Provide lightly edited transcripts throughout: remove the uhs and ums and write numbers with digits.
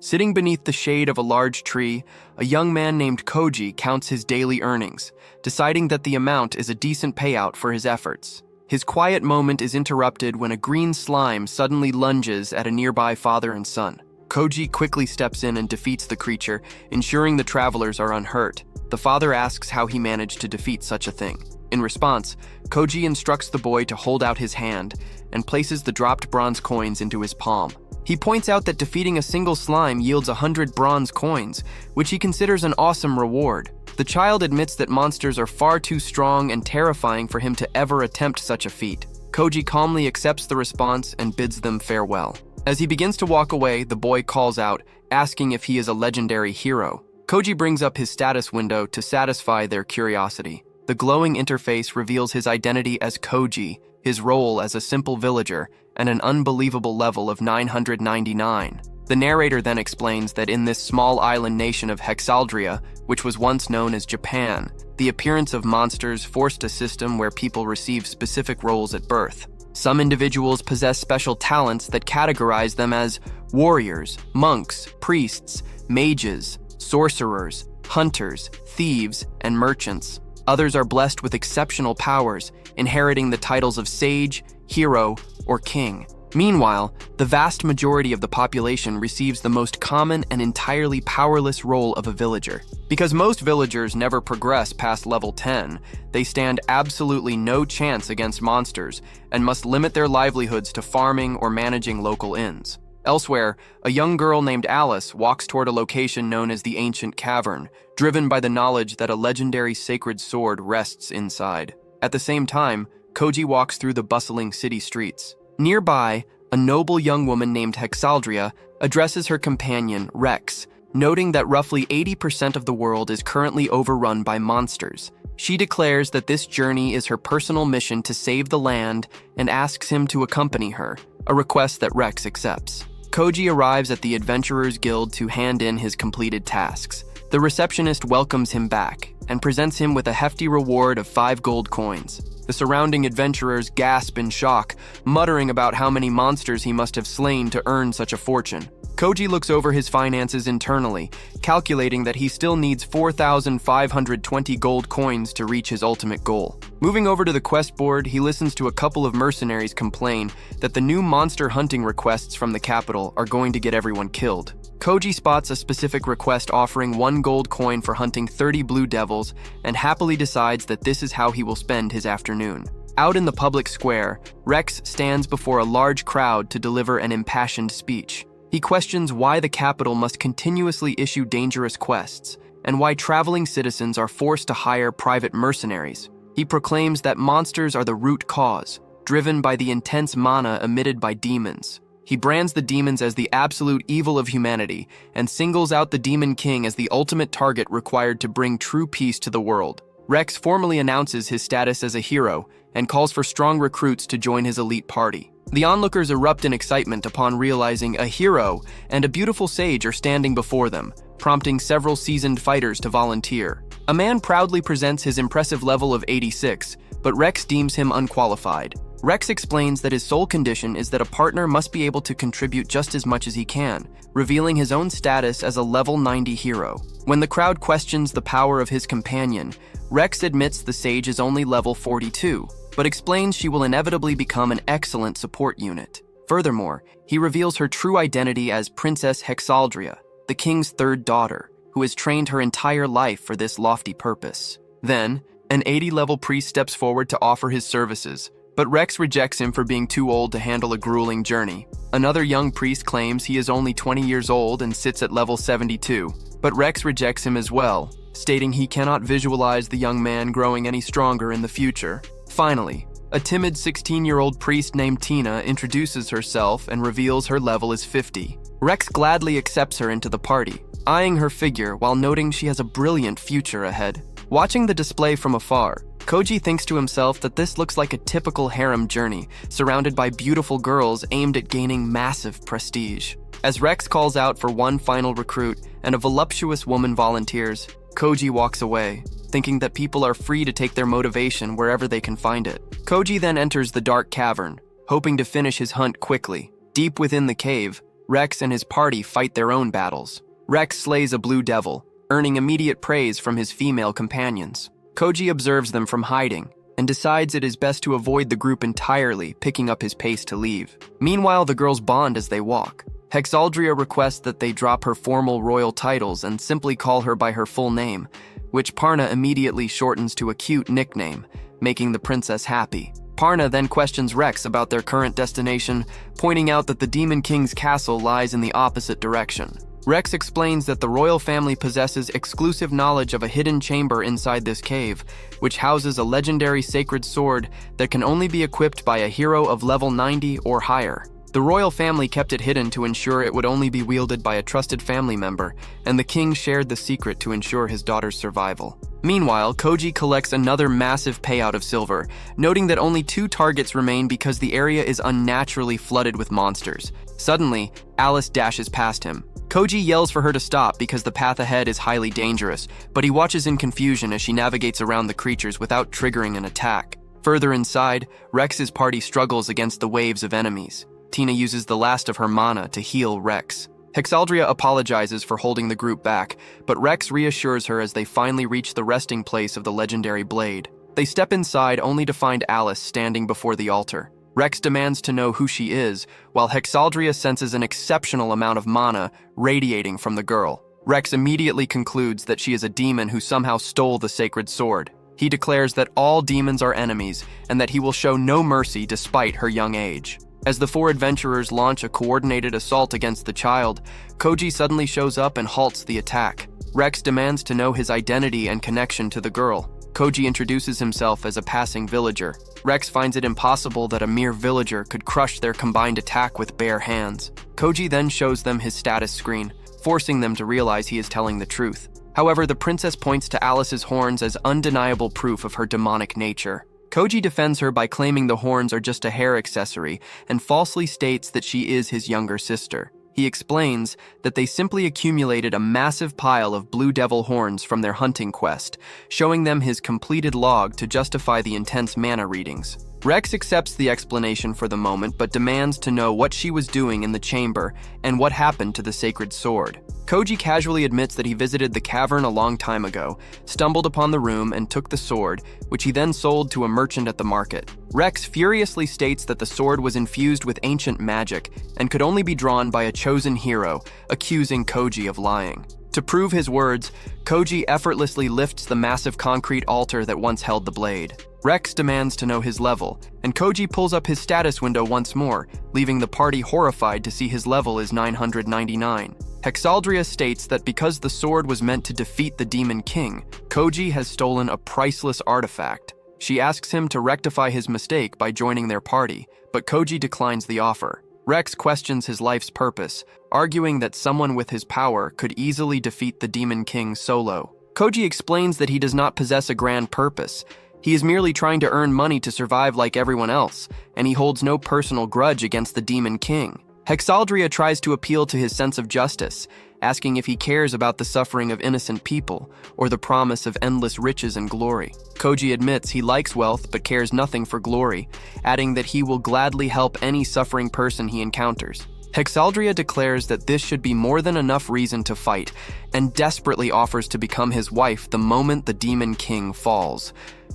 Sitting beneath the shade of a large tree, a young man named Koji counts his daily earnings, deciding that the amount is a decent payout for his efforts. His quiet moment is interrupted when a green slime suddenly lunges at a nearby father and son. Koji quickly steps in and defeats the creature, ensuring the travelers are unhurt. The father asks how he managed to defeat such a thing. In response, Koji instructs the boy to hold out his hand and places the dropped bronze coins into his palm. He points out that defeating a single slime yields 100 bronze coins, which he considers an awesome reward. The child admits that monsters are far too strong and terrifying for him to ever attempt such a feat. Koji calmly accepts the response and bids them farewell. As he begins to walk away, the boy calls out, asking if he is a legendary hero. Koji brings up his status window to satisfy their curiosity. The glowing interface reveals his identity as Koji, his role as a simple villager, and an unbelievable level of 999. The narrator then explains that in this small island nation of Hexaldria, which was once known as Japan, the appearance of monsters forced a system where people receive specific roles at birth. Some individuals possess special talents that categorize them as warriors, monks, priests, mages, sorcerers, hunters, thieves, and merchants. Others are blessed with exceptional powers, inheriting the titles of sage, hero, or king. Meanwhile, the vast majority of the population receives the most common and entirely powerless role of a villager. Because most villagers never progress past level 10, they stand absolutely no chance against monsters and must limit their livelihoods to farming or managing local inns. Elsewhere, a young girl named Alice walks toward a location known as the Ancient Cavern, driven by the knowledge that a legendary sacred sword rests inside. At the same time, Koji walks through the bustling city streets. Nearby, a noble young woman named Hexaldria addresses her companion, Rex, noting that roughly 80% of the world is currently overrun by monsters. She declares that this journey is her personal mission to save the land and asks him to accompany her, a request that Rex accepts. Koji arrives at the Adventurers Guild to hand in his completed tasks. The receptionist welcomes him back and presents him with a hefty reward of 5 gold coins. The surrounding adventurers gasp in shock, muttering about how many monsters he must have slain to earn such a fortune. Koji looks over his finances internally, calculating that he still needs 4,520 gold coins to reach his ultimate goal. Moving over to the quest board, he listens to a couple of mercenaries complain that the new monster hunting requests from the capital are going to get everyone killed. Koji spots a specific request offering 1 gold coin for hunting 30 blue devils and happily decides that this is how he will spend his afternoon. Out in the public square, Rex stands before a large crowd to deliver an impassioned speech. He questions why the capital must continuously issue dangerous quests and why traveling citizens are forced to hire private mercenaries. He proclaims that monsters are the root cause, driven by the intense mana emitted by demons. He brands the demons as the absolute evil of humanity and singles out the Demon King as the ultimate target required to bring true peace to the world. Rex formally announces his status as a hero and calls for strong recruits to join his elite party. The onlookers erupt in excitement upon realizing a hero and a beautiful sage are standing before them, prompting several seasoned fighters to volunteer. A man proudly presents his impressive level of 86, but Rex deems him unqualified. Rex explains that his sole condition is that a partner must be able to contribute just as much as he can, revealing his own status as a level 90 hero. When the crowd questions the power of his companion, Rex admits the sage is only level 42, but explains she will inevitably become an excellent support unit. Furthermore, he reveals her true identity as Princess Hexaldria, the king's 3rd daughter, who has trained her entire life for this lofty purpose. Then, an 80-level priest steps forward to offer his services, but Rex rejects him for being too old to handle a grueling journey. Another young priest claims he is only 20 years old and sits at level 72, but Rex rejects him as well, stating he cannot visualize the young man growing any stronger in the future. Finally, a timid 16-year-old priest named Tina introduces herself and reveals her level is 50. Rex gladly accepts her into the party, eyeing her figure while noting she has a brilliant future ahead. Watching the display from afar, Koji thinks to himself that this looks like a typical harem journey, surrounded by beautiful girls aimed at gaining massive prestige. As Rex calls out for one final recruit and a voluptuous woman volunteers, Koji walks away, thinking that people are free to take their motivation wherever they can find it. Koji then enters the dark cavern, hoping to finish his hunt quickly. Deep within the cave, Rex and his party fight their own battles. Rex slays a blue devil, earning immediate praise from his female companions. Koji observes them from hiding and decides it is best to avoid the group entirely, picking up his pace to leave. Meanwhile, the girls bond as they walk. Hexaldria requests that they drop her formal royal titles and simply call her by her full name, which Parna immediately shortens to a cute nickname, making the princess happy. Parna then questions Rex about their current destination, pointing out that the Demon King's castle lies in the opposite direction. Rex explains that the royal family possesses exclusive knowledge of a hidden chamber inside this cave, which houses a legendary sacred sword that can only be equipped by a hero of level 90 or higher. The royal family kept it hidden to ensure it would only be wielded by a trusted family member, and the king shared the secret to ensure his daughter's survival. Meanwhile, Koji collects another massive payout of silver, noting that only 2 targets remain because the area is unnaturally flooded with monsters. Suddenly, Alice dashes past him. Koji yells for her to stop because the path ahead is highly dangerous, but he watches in confusion as she navigates around the creatures without triggering an attack. Further inside, Rex's party struggles against the waves of enemies. Tina uses the last of her mana to heal Rex. Hexaldria apologizes for holding the group back, but Rex reassures her as they finally reach the resting place of the legendary blade. They step inside only to find Alice standing before the altar. Rex demands to know who she is, while Hexaldria senses an exceptional amount of mana radiating from the girl. Rex immediately concludes that she is a demon who somehow stole the sacred sword. He declares that all demons are enemies and that he will show no mercy despite her young age. As the 4 adventurers launch a coordinated assault against the child, Koji suddenly shows up and halts the attack. Rex demands to know his identity and connection to the girl. Koji introduces himself as a passing villager. Rex finds it impossible that a mere villager could crush their combined attack with bare hands. Koji then shows them his status screen, forcing them to realize he is telling the truth. However, the princess points to Alice's horns as undeniable proof of her demonic nature. Koji defends her by claiming the horns are just a hair accessory and falsely states that she is his younger sister. He explains that they simply accumulated a massive pile of Blue Devil horns from their hunting quest, showing them his completed log to justify the intense mana readings. Rex accepts the explanation for the moment but demands to know what she was doing in the chamber and what happened to the sacred sword. Koji casually admits that he visited the cavern a long time ago, stumbled upon the room and took the sword, which he then sold to a merchant at the market. Rex furiously states that the sword was infused with ancient magic and could only be drawn by a chosen hero, accusing Koji of lying. To prove his words, Koji effortlessly lifts the massive concrete altar that once held the blade. Rex demands to know his level, and Koji pulls up his status window once more, leaving the party horrified to see his level is 999. Hexaldria states that because the sword was meant to defeat the Demon King, Koji has stolen a priceless artifact. She asks him to rectify his mistake by joining their party, but Koji declines the offer. Rex questions his life's purpose, arguing that someone with his power could easily defeat the Demon King solo. Koji explains that he does not possess a grand purpose. He is merely trying to earn money to survive like everyone else, and he holds no personal grudge against the Demon King. Hexaldria tries to appeal to his sense of justice, asking if he cares about the suffering of innocent people or the promise of endless riches and glory. Koji admits he likes wealth but cares nothing for glory, adding that he will gladly help any suffering person he encounters. Hexaldria declares that this should be more than enough reason to fight, and desperately offers to become his wife the moment the Demon King falls.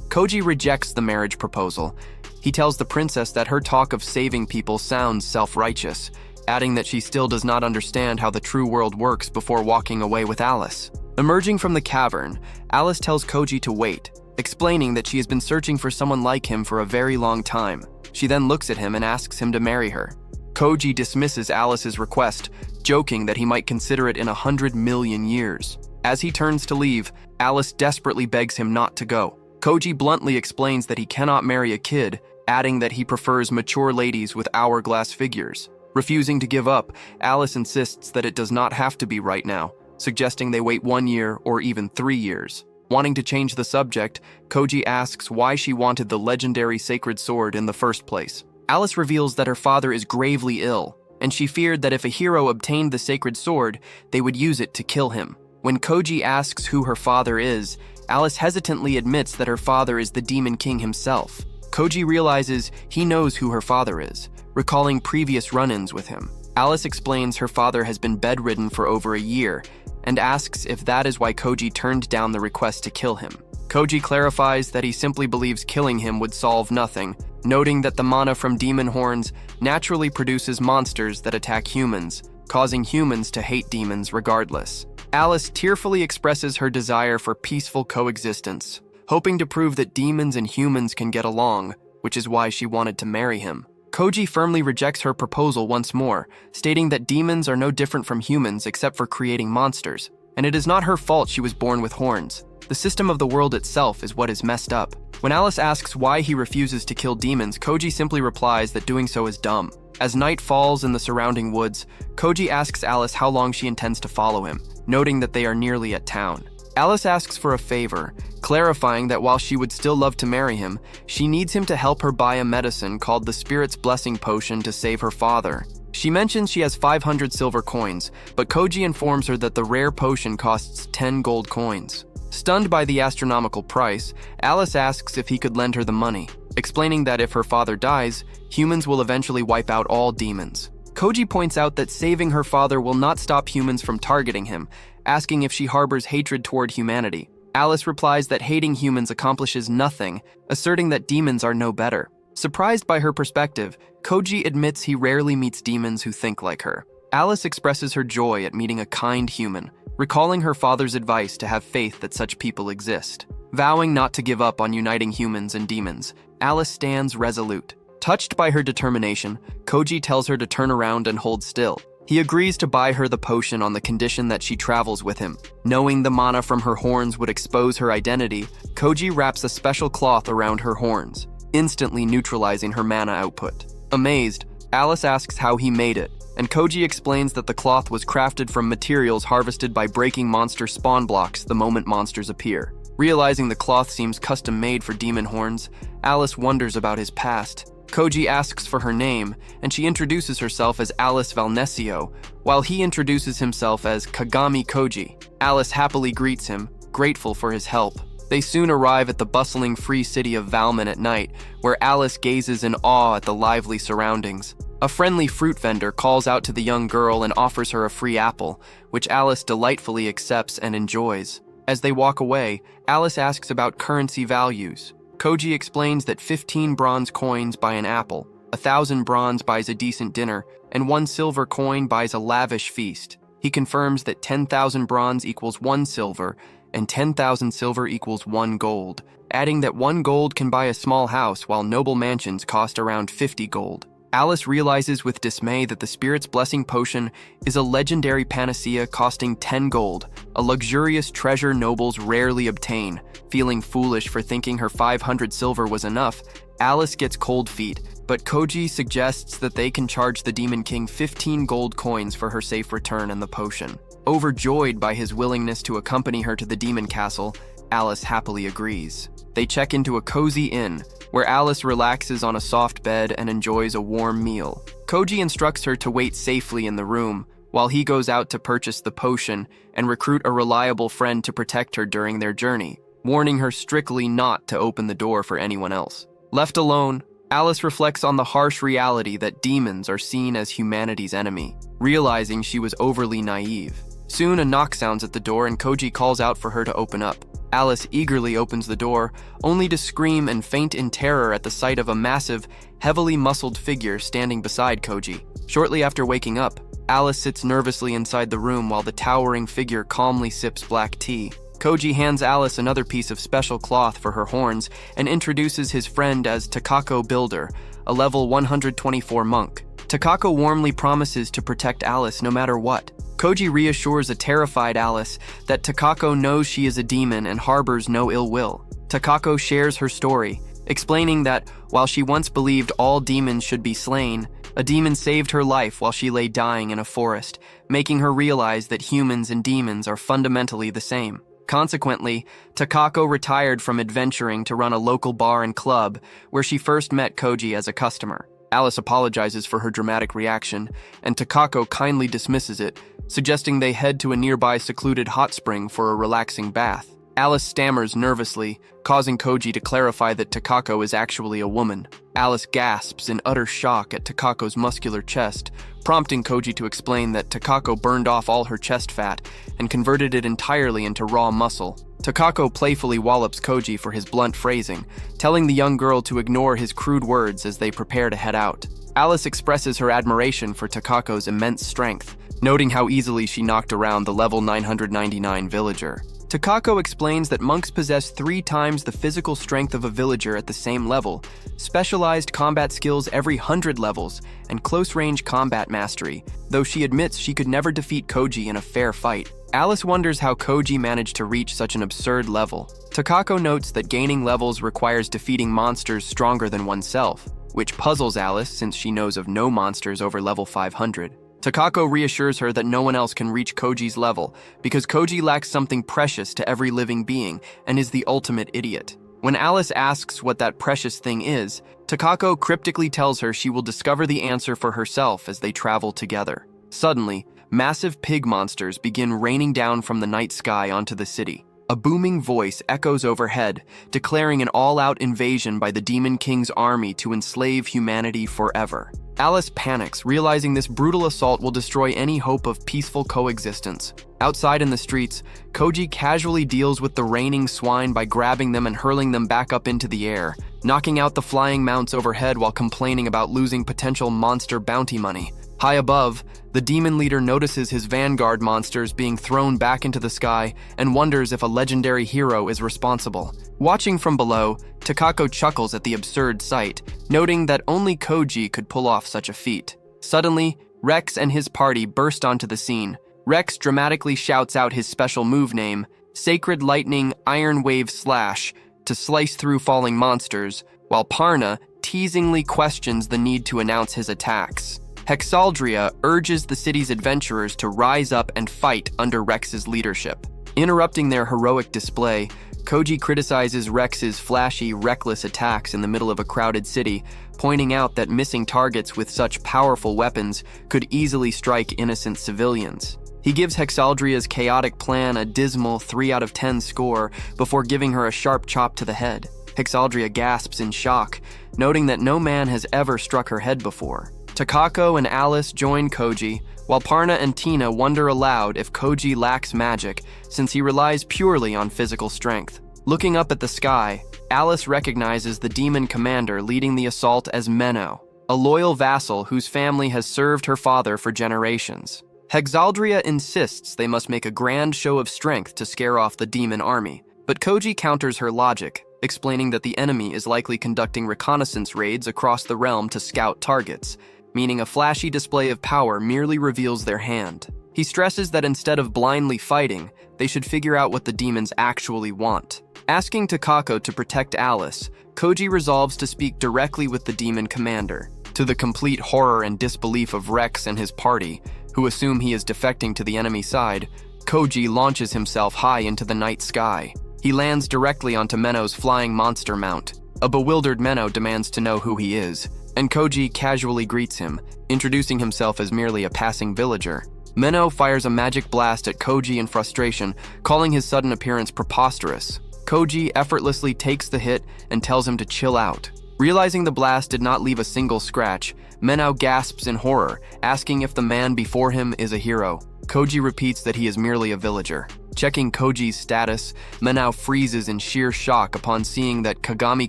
Koji rejects the marriage proposal. He tells the princess that her talk of saving people sounds self-righteous, adding that she still does not understand how the true world works before walking away with Alice. Emerging from the cavern, Alice tells Koji to wait, explaining that she has been searching for someone like him for a very long time. She then looks at him and asks him to marry her. Koji dismisses Alice's request, joking that he might consider it in 100 million years. As he turns to leave, Alice desperately begs him not to go. Koji bluntly explains that he cannot marry a kid, adding that he prefers mature ladies with hourglass figures. Refusing to give up, Alice insists that it does not have to be right now, suggesting they wait 1 year or even 3 years. Wanting to change the subject, Koji asks why she wanted the legendary sacred sword in the first place. Alice reveals that her father is gravely ill, and she feared that if a hero obtained the sacred sword, they would use it to kill him. When Koji asks who her father is, Alice hesitantly admits that her father is the Demon King himself. Koji realizes he knows who her father is, recalling previous run-ins with him. Alice explains her father has been bedridden for over a year and asks if that is why Koji turned down the request to kill him. Koji clarifies that he simply believes killing him would solve nothing, noting that the mana from demon horns naturally produces monsters that attack humans, causing humans to hate demons regardless. Alice tearfully expresses her desire for peaceful coexistence, hoping to prove that demons and humans can get along, which is why she wanted to marry him. Koji firmly rejects her proposal once more, stating that demons are no different from humans except for creating monsters, and it is not her fault she was born with horns. The system of the world itself is what is messed up. When Alice asks why he refuses to kill demons, Koji simply replies that doing so is dumb. As night falls in the surrounding woods, Koji asks Alice how long she intends to follow him, noting that they are nearly at town. Alice asks for a favor, clarifying that while she would still love to marry him, she needs him to help her buy a medicine called the Spirit's Blessing Potion to save her father. She mentions she has 500 silver coins, but Koji informs her that the rare potion costs 10 gold coins. Stunned by the astronomical price, Alice asks if he could lend her the money, explaining that if her father dies, humans will eventually wipe out all demons. Koji points out that saving her father will not stop humans from targeting him, asking if she harbors hatred toward humanity. Alice replies that hating humans accomplishes nothing, asserting that demons are no better. Surprised by her perspective, Koji admits he rarely meets demons who think like her. Alice expresses her joy at meeting a kind human, recalling her father's advice to have faith that such people exist. Vowing not to give up on uniting humans and demons, Alice stands resolute. Touched by her determination, Koji tells her to turn around and hold still. He agrees to buy her the potion on the condition that she travels with him. Knowing the mana from her horns would expose her identity, Koji wraps a special cloth around her horns, instantly neutralizing her mana output. Amazed, Alice asks how he made it, and Koji explains that the cloth was crafted from materials harvested by breaking monster spawn blocks the moment monsters appear. Realizing the cloth seems custom-made for demon horns, Alice wonders about his past. Koji asks for her name, and she introduces herself as Alice Valnesio, while he introduces himself as Kagami Koji. Alice happily greets him, grateful for his help. They soon arrive at the bustling free city of Valmon at night, where Alice gazes in awe at the lively surroundings. A friendly fruit vendor calls out to the young girl and offers her a free apple, which Alice delightfully accepts and enjoys. As they walk away, Alice asks about currency values. Koji explains that 15 bronze coins buy an apple, 1,000 bronze buys a decent dinner, and 1 silver coin buys a lavish feast. He confirms that 10,000 bronze equals 1 silver, and 10,000 silver equals 1 gold, adding that 1 gold can buy a small house while noble mansions cost around 50 gold. Alice realizes with dismay that the Spirit's Blessing Potion is a legendary panacea costing 10 gold, a luxurious treasure nobles rarely obtain. Feeling foolish for thinking her 500 silver was enough, Alice gets cold feet, but Koji suggests that they can charge the Demon King 15 gold coins for her safe return and the potion. Overjoyed by his willingness to accompany her to the Demon Castle, Alice happily agrees. They check into a cozy inn, where Alice relaxes on a soft bed and enjoys a warm meal. Koji instructs her to wait safely in the room, while he goes out to purchase the potion and recruit a reliable friend to protect her during their journey, warning her strictly not to open the door for anyone else. Left alone, Alice reflects on the harsh reality that demons are seen as humanity's enemy, realizing she was overly naive. Soon a knock sounds at the door and Koji calls out for her to open up. Alice eagerly opens the door, only to scream and faint in terror at the sight of a massive, heavily muscled figure standing beside Koji. Shortly after waking up, Alice sits nervously inside the room while the towering figure calmly sips black tea. Koji hands Alice another piece of special cloth for her horns and introduces his friend as Takako Builder, a level 124 monk. Takako warmly promises to protect Alice no matter what. Koji reassures a terrified Alice that Takako knows she is a demon and harbors no ill will. Takako shares her story, explaining that while she once believed all demons should be slain, a demon saved her life while she lay dying in a forest, making her realize that humans and demons are fundamentally the same. Consequently, Takako retired from adventuring to run a local bar and club where she first met Koji as a customer. Alice apologizes for her dramatic reaction, and Takako kindly dismisses it, suggesting they head to a nearby secluded hot spring for a relaxing bath. Alice stammers nervously, causing Koji to clarify that Takako is actually a woman. Alice gasps in utter shock at Takako's muscular chest, prompting Koji to explain that Takako burned off all her chest fat and converted it entirely into raw muscle. Takako playfully wallops Koji for his blunt phrasing, telling the young girl to ignore his crude words as they prepare to head out. Alice expresses her admiration for Takako's immense strength, noting how easily she knocked around the level 999 villager. Takako explains that monks possess 3 times the physical strength of a villager at the same level, specialized combat skills every 100 levels, and close-range combat mastery, though she admits she could never defeat Koji in a fair fight. Alice wonders how Koji managed to reach such an absurd level. Takako notes that gaining levels requires defeating monsters stronger than oneself, which puzzles Alice since she knows of no monsters over level 500. Takako reassures her that no one else can reach Koji's level, because Koji lacks something precious to every living being and is the ultimate idiot. When Alice asks what that precious thing is, Takako cryptically tells her she will discover the answer for herself as they travel together. Suddenly, massive pig monsters begin raining down from the night sky onto the city. A booming voice echoes overhead, declaring an all-out invasion by the Demon King's army to enslave humanity forever. Alice panics, realizing this brutal assault will destroy any hope of peaceful coexistence. Outside in the streets, Koji casually deals with the raining swine by grabbing them and hurling them back up into the air, knocking out the flying mounts overhead while complaining about losing potential monster bounty money. High above, the demon leader notices his vanguard monsters being thrown back into the sky and wonders if a legendary hero is responsible. Watching from below, Takako chuckles at the absurd sight, noting that only Koji could pull off such a feat. Suddenly, Rex and his party burst onto the scene. Rex dramatically shouts out his special move name, Sacred Lightning Iron Wave Slash, to slice through falling monsters, while Parna teasingly questions the need to announce his attacks. Hexaldria urges the city's adventurers to rise up and fight under Rex's leadership. Interrupting their heroic display, Koji criticizes Rex's flashy, reckless attacks in the middle of a crowded city, pointing out that missing targets with such powerful weapons could easily strike innocent civilians. He gives Hexaldria's chaotic plan a dismal 3 out of 10 score before giving her a sharp chop to the head. Hexaldria gasps in shock, noting that no man has ever struck her head before. Takako and Alice join Koji, while Parna and Tina wonder aloud if Koji lacks magic, since he relies purely on physical strength. Looking up at the sky, Alice recognizes the demon commander leading the assault as Menno, a loyal vassal whose family has served her father for generations. Hexaldria insists they must make a grand show of strength to scare off the demon army, but Koji counters her logic, explaining that the enemy is likely conducting reconnaissance raids across the realm to scout targets, meaning a flashy display of power merely reveals their hand. He stresses that instead of blindly fighting, they should figure out what the demons actually want. Asking Takako to protect Alice, Koji resolves to speak directly with the demon commander. To the complete horror and disbelief of Rex and his party, who assume he is defecting to the enemy side, Koji launches himself high into the night sky. He lands directly onto Menno's flying monster mount. A bewildered Menno demands to know who he is, and Koji casually greets him, introducing himself as merely a passing villager. Menno fires a magic blast at Koji in frustration, calling his sudden appearance preposterous. Koji effortlessly takes the hit and tells him to chill out. Realizing the blast did not leave a single scratch, Menno gasps in horror, asking if the man before him is a hero. Koji repeats that he is merely a villager. Checking Koji's status, Menno freezes in sheer shock upon seeing that Kagami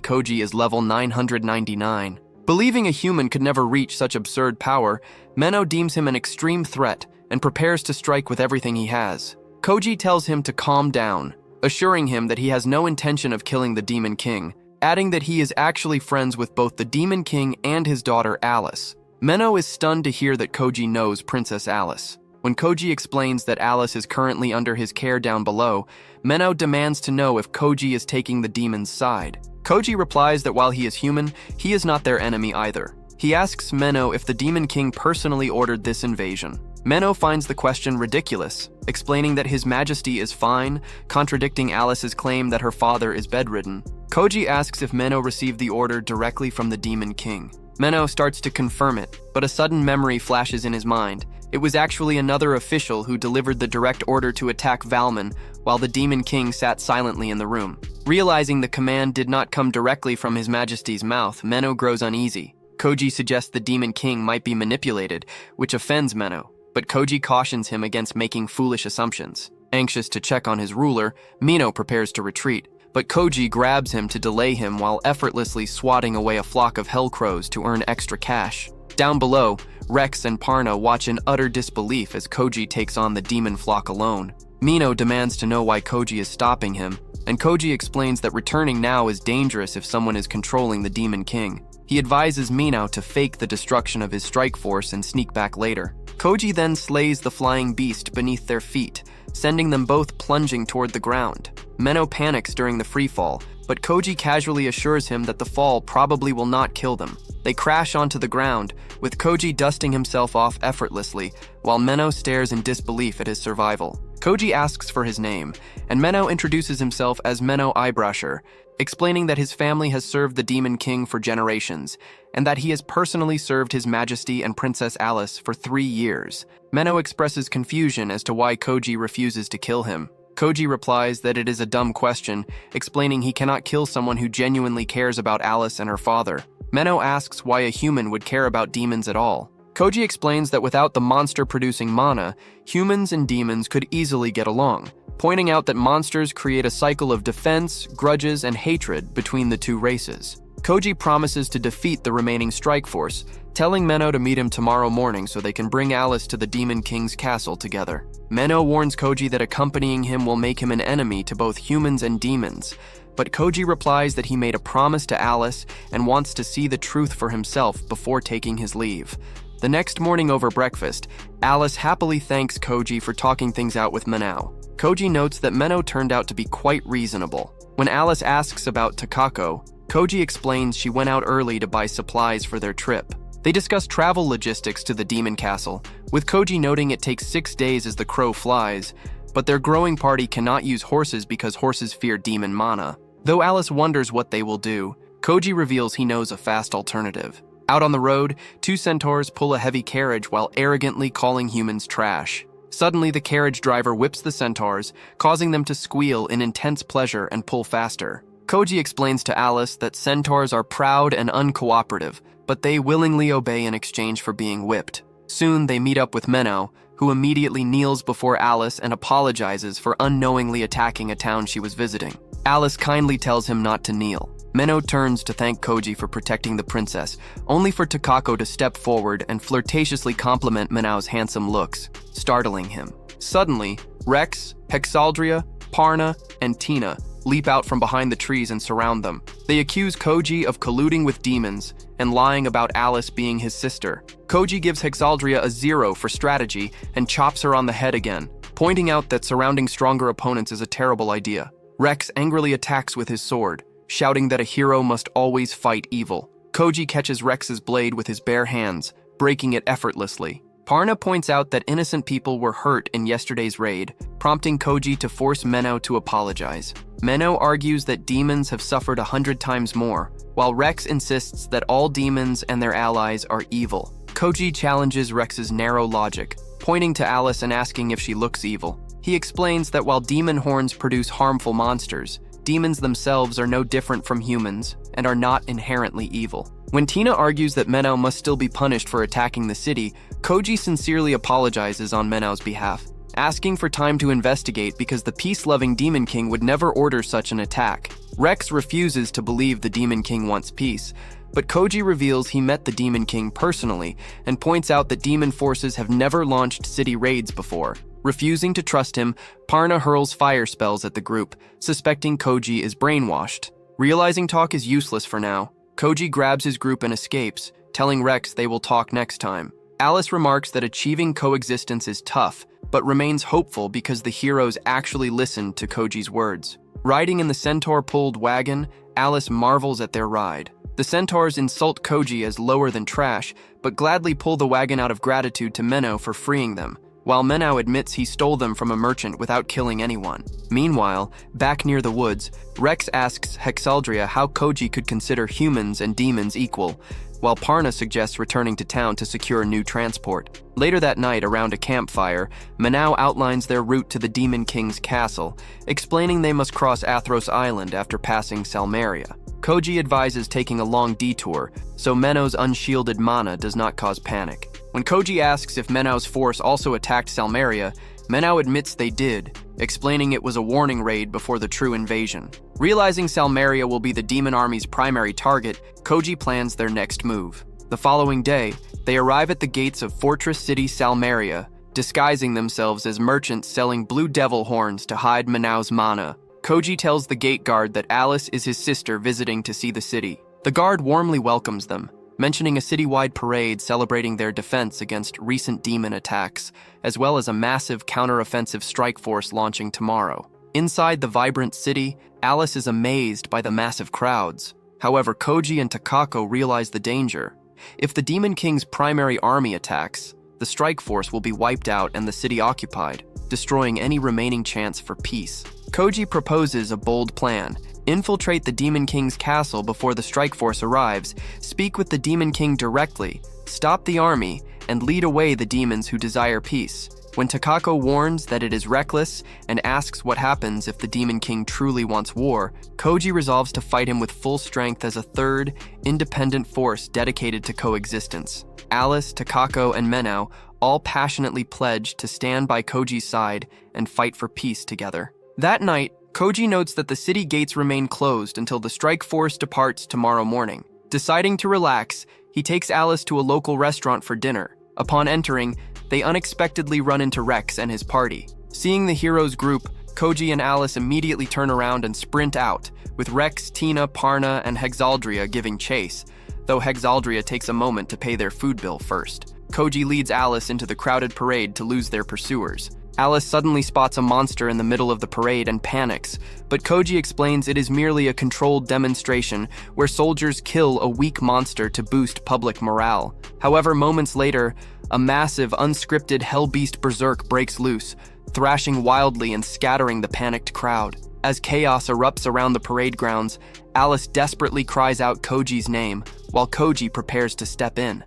Koji is level 999. Believing a human could never reach such absurd power, Menno deems him an extreme threat and prepares to strike with everything he has. Koji tells him to calm down, assuring him that he has no intention of killing the Demon King, adding that he is actually friends with both the Demon King and his daughter Alice. Menno is stunned to hear that Koji knows Princess Alice. When Koji explains that Alice is currently under his care down below, Menno demands to know if Koji is taking the demon's side. Koji replies that while he is human, he is not their enemy either. He asks Menno if the Demon King personally ordered this invasion. Menno finds the question ridiculous, explaining that His Majesty is fine, contradicting Alice's claim that her father is bedridden. Koji asks if Menno received the order directly from the Demon King. Menno starts to confirm it, but a sudden memory flashes in his mind. It was actually another official who delivered the direct order to attack Valmon while the Demon King sat silently in the room. Realizing the command did not come directly from His Majesty's mouth, Menno grows uneasy. Koji suggests the Demon King might be manipulated, which offends Menno, but Koji cautions him against making foolish assumptions. Anxious to check on his ruler, Menno prepares to retreat, but Koji grabs him to delay him while effortlessly swatting away a flock of hellcrows to earn extra cash. Down below, Rex and Parna watch in utter disbelief as Koji takes on the demon flock alone. Menno demands to know why Koji is stopping him, and Koji explains that returning now is dangerous if someone is controlling the Demon King. He advises Menno to fake the destruction of his strike force and sneak back later. Koji then slays the flying beast beneath their feet, sending them both plunging toward the ground. Menno panics during the freefall, but Koji casually assures him that the fall probably will not kill them. They crash onto the ground, with Koji dusting himself off effortlessly, while Menno stares in disbelief at his survival. Koji asks for his name, and Menno introduces himself as Menno Eyebrusher, explaining that his family has served the Demon King for generations, and that he has personally served His Majesty and Princess Alice for 3 years. Menno expresses confusion as to why Koji refuses to kill him. Koji replies that it is a dumb question, explaining he cannot kill someone who genuinely cares about Alice and her father. Menno asks why a human would care about demons at all. Koji explains that without the monster producing mana, humans and demons could easily get along, pointing out that monsters create a cycle of defense, grudges, and hatred between the two races. Koji promises to defeat the remaining strike force, telling Menno to meet him tomorrow morning so they can bring Alice to the Demon King's castle together. Menno warns Koji that accompanying him will make him an enemy to both humans and demons, but Koji replies that he made a promise to Alice and wants to see the truth for himself before taking his leave. The next morning over breakfast, Alice happily thanks Koji for talking things out with Menno. Koji notes that Menno turned out to be quite reasonable. When Alice asks about Takako, Koji explains she went out early to buy supplies for their trip. They discuss travel logistics to the Demon Castle, with Koji noting it takes 6 days as the crow flies, but their growing party cannot use horses because horses fear demon mana. Though Alice wonders what they will do, Koji reveals he knows a fast alternative. Out on the road, 2 centaurs pull a heavy carriage while arrogantly calling humans trash. Suddenly, the carriage driver whips the centaurs, causing them to squeal in intense pleasure and pull faster. Koji explains to Alice that centaurs are proud and uncooperative, but they willingly obey in exchange for being whipped. Soon, they meet up with Menno, who immediately kneels before Alice and apologizes for unknowingly attacking a town she was visiting. Alice kindly tells him not to kneel. Menno turns to thank Koji for protecting the princess, only for Takako to step forward and flirtatiously compliment Menno's handsome looks, startling him. Suddenly, Rex, Hexaldria, Parna, and Tina leap out from behind the trees and surround them. They accuse Koji of colluding with demons and lying about Alice being his sister. Koji gives Hexaldria a 0 for strategy and chops her on the head again, pointing out that surrounding stronger opponents is a terrible idea. Rex angrily attacks with his sword, shouting that a hero must always fight evil. Koji catches Rex's blade with his bare hands, breaking it effortlessly. Parna points out that innocent people were hurt in yesterday's raid, prompting Koji to force Menno to apologize. Menno argues that demons have suffered 100 times more, while Rex insists that all demons and their allies are evil. Koji challenges Rex's narrow logic, pointing to Alice and asking if she looks evil. He explains that while demon horns produce harmful monsters, demons themselves are no different from humans and are not inherently evil. When Tina argues that Menno must still be punished for attacking the city, Koji sincerely apologizes on Menno's behalf, asking for time to investigate because the peace-loving Demon King would never order such an attack. Rex refuses to believe the Demon King wants peace, but Koji reveals he met the Demon King personally and points out that demon forces have never launched city raids before. Refusing to trust him, Parna hurls fire spells at the group, suspecting Koji is brainwashed. Realizing talk is useless for now, Koji grabs his group and escapes, telling Rex they will talk next time. Alice remarks that achieving coexistence is tough, but remains hopeful because the heroes actually listened to Koji's words. Riding in the centaur-pulled wagon, Alice marvels at their ride. The centaurs insult Koji as lower than trash, but gladly pull the wagon out of gratitude to Menno for freeing them, while Menno admits he stole them from a merchant without killing anyone. Meanwhile, back near the woods, Rex asks Hexaldria how Koji could consider humans and demons equal, while Parna suggests returning to town to secure new transport. Later that night, around a campfire, Manao outlines their route to the Demon King's castle, explaining they must cross Athros Island after passing Salmeria. Koji advises taking a long detour, so Menno's unshielded mana does not cause panic. When Koji asks if Menno's force also attacked Salmeria, Menno admits they did, explaining it was a warning raid before the true invasion. Realizing Salmeria will be the demon army's primary target, Koji plans their next move. The following day, they arrive at the gates of Fortress City Salmeria, disguising themselves as merchants selling blue devil horns to hide Menno's mana. Koji tells the gate guard that Alice is his sister visiting to see the city. The guard warmly welcomes them, mentioning a citywide parade celebrating their defense against recent demon attacks, as well as a massive counter-offensive strike force launching tomorrow. Inside the vibrant city, Alice is amazed by the massive crowds. However, Koji and Takako realize the danger. If the Demon King's primary army attacks, the strike force will be wiped out and the city occupied, destroying any remaining chance for peace. Koji proposes a bold plan: infiltrate the Demon King's castle before the strike force arrives, speak with the Demon King directly, stop the army, and lead away the demons who desire peace. When Takako warns that it is reckless and asks what happens if the Demon King truly wants war, Koji resolves to fight him with full strength as a third, independent force dedicated to coexistence. Alice, Takako, and Menno all passionately pledge to stand by Koji's side and fight for peace together. That night, Koji notes that the city gates remain closed until the strike force departs tomorrow morning. Deciding to relax, he takes Alice to a local restaurant for dinner. Upon entering, they unexpectedly run into Rex and his party. Seeing the heroes group, Koji and Alice immediately turn around and sprint out, with Rex, Tina, Parna, and Hexaldria giving chase, though Hexaldria takes a moment to pay their food bill first. Koji leads Alice into the crowded parade to lose their pursuers. Alice suddenly spots a monster in the middle of the parade and panics, but Koji explains it is merely a controlled demonstration where soldiers kill a weak monster to boost public morale. However, moments later, a massive, unscripted hellbeast berserk breaks loose, thrashing wildly and scattering the panicked crowd. As chaos erupts around the parade grounds, Alice desperately cries out Koji's name, while Koji prepares to step in.